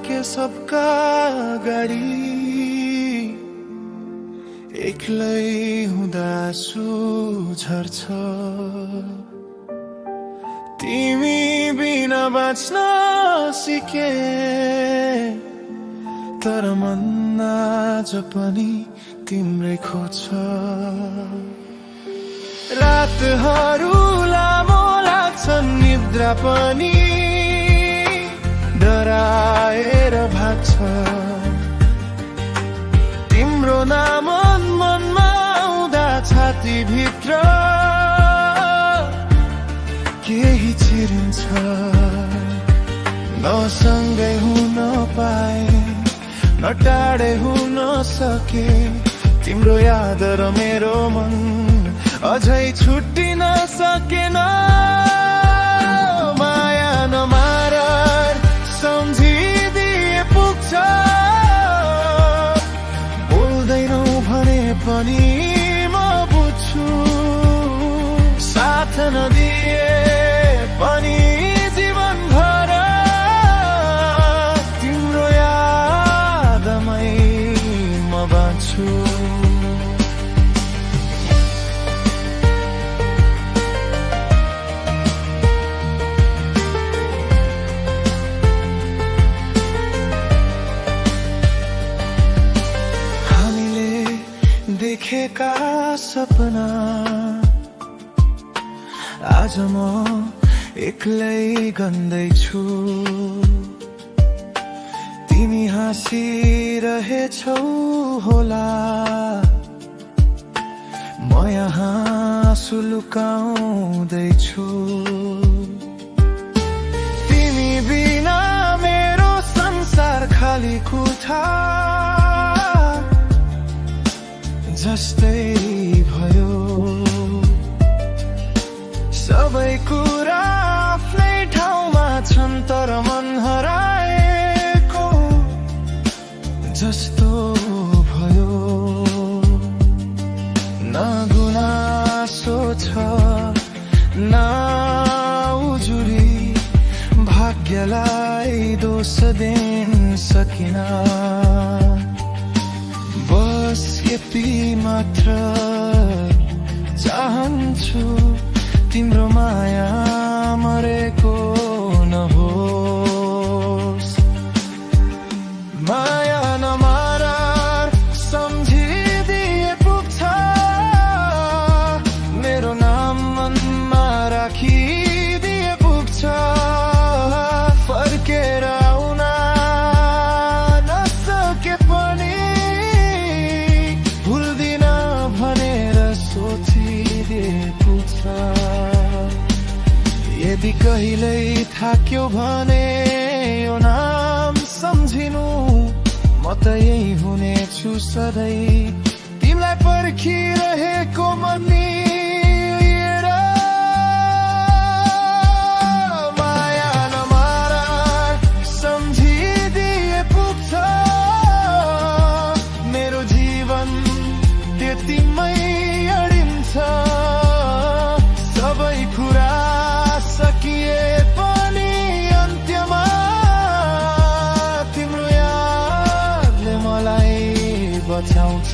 के सबका अगाडि एक्लै हुँदा आँसु झर्छ तिमी बिना बाँच्न सिके तर मन आज पनि तिम्रै खोज्छ रातहरू लामो लाग्छन् निद्रा पनि डराएर भाग्छ तिम्रो नाम मनमा आउँदा छाती भित्र केही चिरिन्छ नसँगै हुन पाए न टाढै हुन सके तिम्रो याद र मेरो मन अझै छुट्टिन सकेन माया नमार सम्झिदिए पुग्छ बोल्दैनौ भने पनि म बुझ्छु साथ नदिए पनि जीवनभर तिम्रो यादमै म बाँच्छु देखेका सपना आज म एक्लै गन्दैछु तिमी हाँसिरहेछौ होला म यहाँ सुलुकाउँदैछु तिमी बिना मेरो संसार खाली खुथा जस्तै भयो सबै कुरा आफ्नै ठाउँमा छन् तर मन हराएको जस्तो भयो न गुनासो छ न उजुरी भाग्यलाई दोष दिन सकिन बस यति मात्र चाहन्छु तिम्रो माया मरेको नहोस् माया नमार सम्झिदिए पुग्छ मेरो नाम मनमा राखिदिए पुग्छ फर्केर आउन नसके पनि भुल्दिन भनेर सोचिदिए पुग्छ यदि कहिल्यै थाक्यो भने यो नाम सम्झिनु म त यही हुनेछु सधैँ तिमीलाई पर्खिरहेको मनी माया नमार सम्झिदिए पुग्छ मेरो जीवन त्यतिमै अडिन्छ सबै कुरा सकिए पनि अन्त्यमा तिम्रो यादले मलाई बचाउँछ